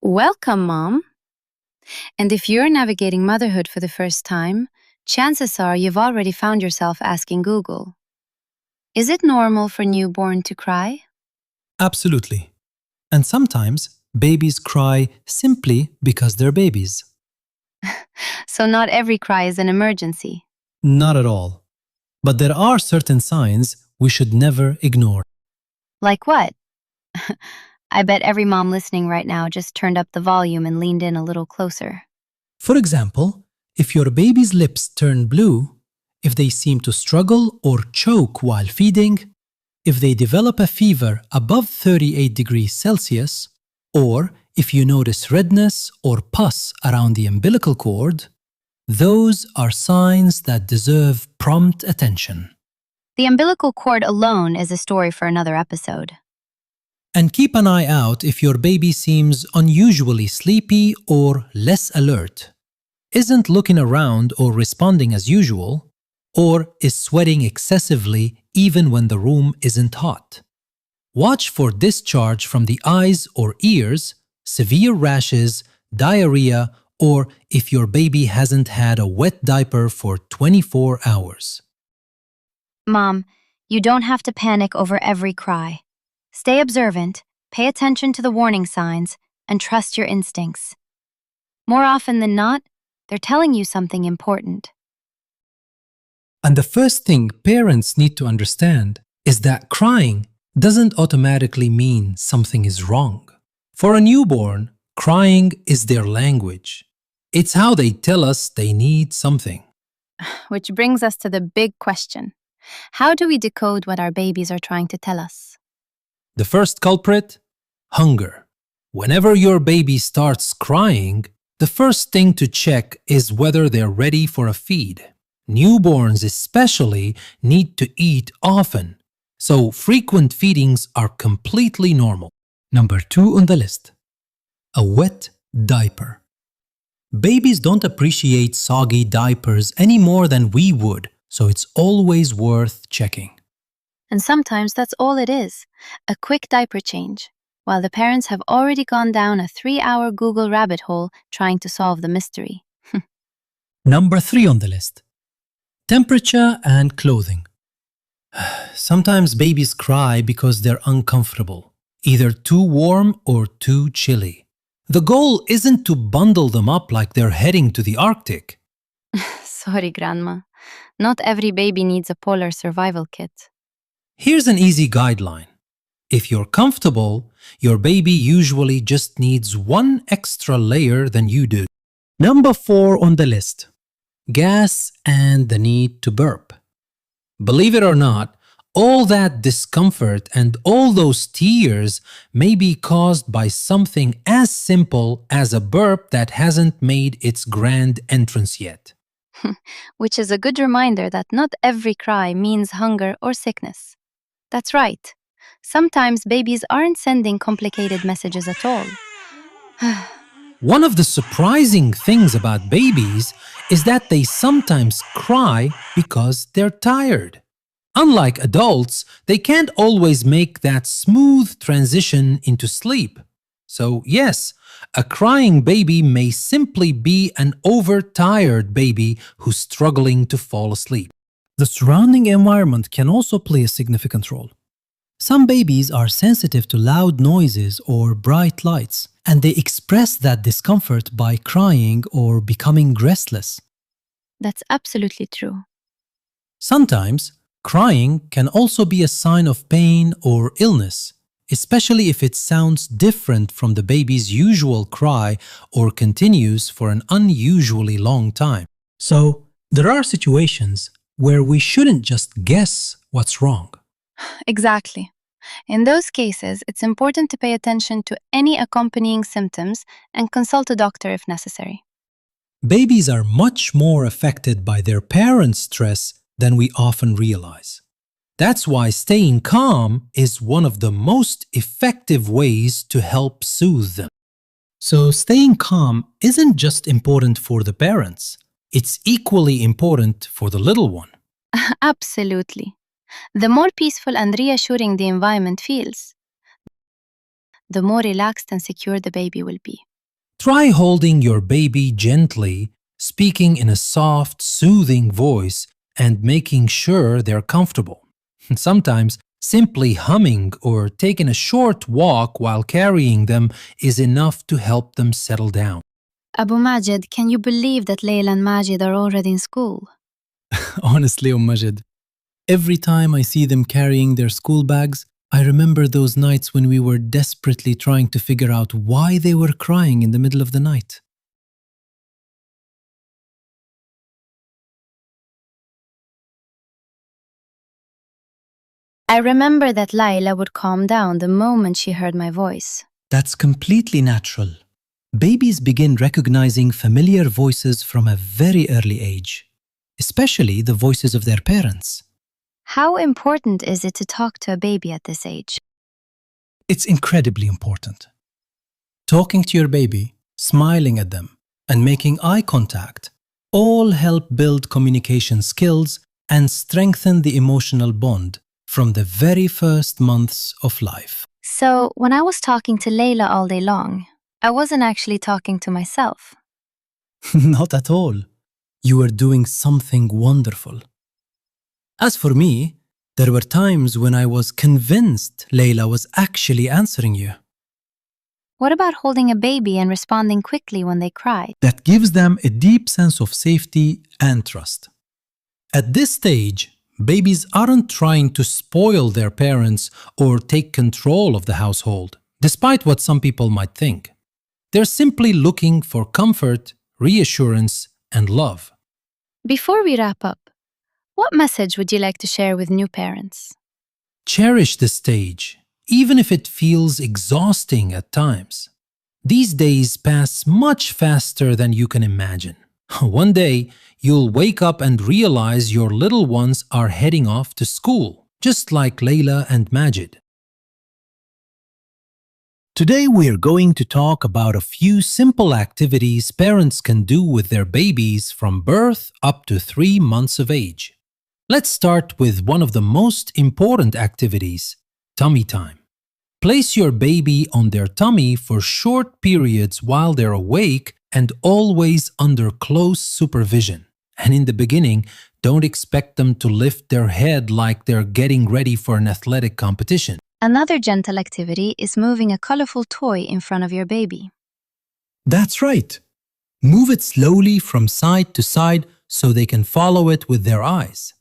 Welcome, Mom. And if you're navigating motherhood for the first time, chances are you've already found yourself asking Google, is it normal for newborn to cry? Absolutely. And sometimes babies cry simply because they're babies. So not every cry is an emergency. Not at all. But there are certain signs we should never ignore. Like what? I bet every mom listening right now just turned up the volume and leaned in a little closer. For example, if your baby's lips turn blue, if they seem to struggle or choke while feeding, if they develop a fever above 38 degrees Celsius, or if you notice redness or pus around the umbilical cord, those are signs that deserve prompt attention. The umbilical cord alone is a story for another episode. And keep an eye out if your baby seems unusually sleepy or less alert, isn't looking around or responding as usual, or is sweating excessively even when the room isn't hot. Watch for discharge from the eyes or ears, severe rashes, diarrhea, or if your baby hasn't had a wet diaper for 24 hours. Mom, you don't have to panic over every cry. Stay observant, pay attention to the warning signs, and trust your instincts. More often than not, they're telling you something important. And the first thing parents need to understand is that crying doesn't automatically mean something is wrong. For a newborn, crying is their language. It's how they tell us they need something. Which brings us to the big question. How do we decode what our babies are trying to tell us? The first culprit? Hunger. Whenever your baby starts crying, the first thing to check is whether they're ready for a feed. Newborns especially need to eat often, so frequent feedings are completely normal. Number 2 on the list. A wet diaper. Babies don't appreciate soggy diapers any more than we would, so it's always worth checking. And sometimes that's all it is, a quick diaper change, while the parents have already gone down a 3-hour Google rabbit hole trying to solve the mystery. Number 3 on the list. Temperature and clothing. Sometimes babies cry because they're uncomfortable, either too warm or too chilly. The goal isn't to bundle them up like they're heading to the Arctic. Sorry, Grandma. Not every baby needs a polar survival kit. Here's an easy guideline. If you're comfortable, your baby usually just needs one extra layer than you do. Number 4 on the list. Gas and the need to burp. Believe it or not, all that discomfort and all those tears may be caused by something as simple as a burp that hasn't made its grand entrance yet. Which is a good reminder that not every cry means hunger or sickness. That's right. Sometimes babies aren't sending complicated messages at all. One of the surprising things about babies is that they sometimes cry because they're tired. Unlike adults, they can't always make that smooth transition into sleep. So yes, a crying baby may simply be an overtired baby who's struggling to fall asleep. The surrounding environment can also play a significant role. Some babies are sensitive to loud noises or bright lights, and they express that discomfort by crying or becoming restless. That's absolutely true. Sometimes, crying can also be a sign of pain or illness, especially if it sounds different from the baby's usual cry or continues for an unusually long time. So, there are situations where we shouldn't just guess what's wrong. Exactly. In those cases, it's important to pay attention to any accompanying symptoms and consult a doctor if necessary. Babies are much more affected by their parents' stress than we often realize. That's why staying calm is one of the most effective ways to help soothe them. So staying calm isn't just important for the parents, it's equally important for the little one. Absolutely. The more peaceful and reassuring the environment feels, the more relaxed and secure the baby will be. Try holding your baby gently, speaking in a soft, soothing voice, and making sure they're comfortable. Sometimes, simply humming or taking a short walk while carrying them is enough to help them settle down. Abu Majid, can you believe that Layla and Majid are already in school? Honestly, Majid, every time I see them carrying their school bags, I remember those nights when we were desperately trying to figure out why they were crying in the middle of the night. I remember that Layla would calm down the moment she heard my voice. That's completely natural. Babies begin recognizing familiar voices from a very early age, especially the voices of their parents. How important is it to talk to a baby at this age? It's incredibly important. Talking to your baby, smiling at them, and making eye contact all help build communication skills and strengthen the emotional bond from the very first months of life. So, when I was talking to Layla all day long, I wasn't actually talking to myself. Not at all. You were doing something wonderful. As for me, there were times when I was convinced Layla was actually answering you. What about holding a baby and responding quickly when they cry? That gives them a deep sense of safety and trust. At this stage, babies aren't trying to spoil their parents or take control of the household, despite what some people might think. They're simply looking for comfort, reassurance, and love. Before we wrap up, what message would you like to share with new parents? Cherish the stage, even if it feels exhausting at times. These days pass much faster than you can imagine. One day, you'll wake up and realize your little ones are heading off to school, just like Layla and Majid. Today, we're going to talk about a few simple activities parents can do with their babies from birth up to 3 months of age. Let's start with one of the most important activities, tummy time. Place your baby on their tummy for short periods while they're awake and always under close supervision. And in the beginning, don't expect them to lift their head like they're getting ready for an athletic competition. Another gentle activity is moving a colorful toy in front of your baby. That's right. Move it slowly from side to side so they can follow it with their eyes.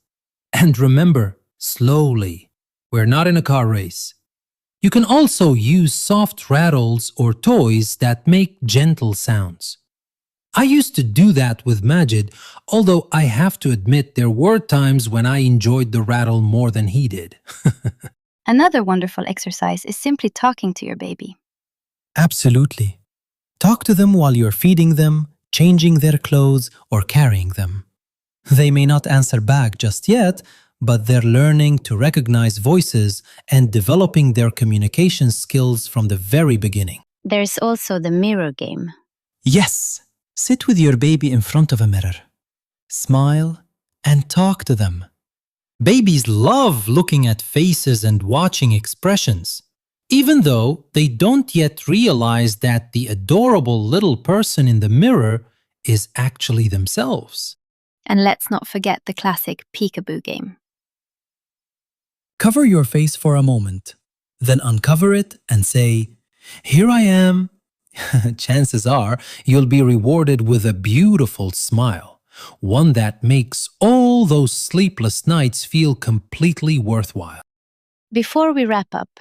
And remember, slowly. We're not in a car race. You can also use soft rattles or toys that make gentle sounds. I used to do that with Majid, although I have to admit there were times when I enjoyed the rattle more than he did. Another wonderful exercise is simply talking to your baby. Absolutely. Talk to them while you're feeding them, changing their clothes, or carrying them. They may not answer back just yet, but they're learning to recognize voices and developing their communication skills from the very beginning. There's also the mirror game. Yes, sit with your baby in front of a mirror. Smile and talk to them. Babies love looking at faces and watching expressions, even though they don't yet realize that the adorable little person in the mirror is actually themselves. And let's not forget the classic peekaboo game. Cover your face for a moment, then uncover it and say, "Here I am." Chances are you'll be rewarded with a beautiful smile, one that makes all those sleepless nights feel completely worthwhile. Before we wrap up,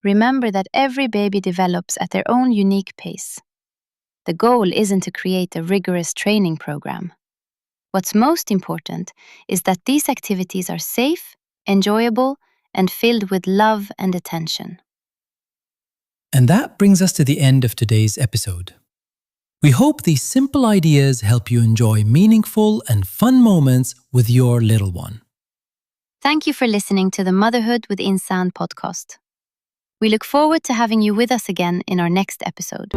remember that every baby develops at their own unique pace. The goal isn't to create a rigorous training program. What's most important is that these activities are safe, enjoyable, and filled with love and attention. And that brings us to the end of today's episode. We hope these simple ideas help you enjoy meaningful and fun moments with your little one. Thank you for listening to the Motherhood with Insan podcast. We look forward to having you with us again in our next episode.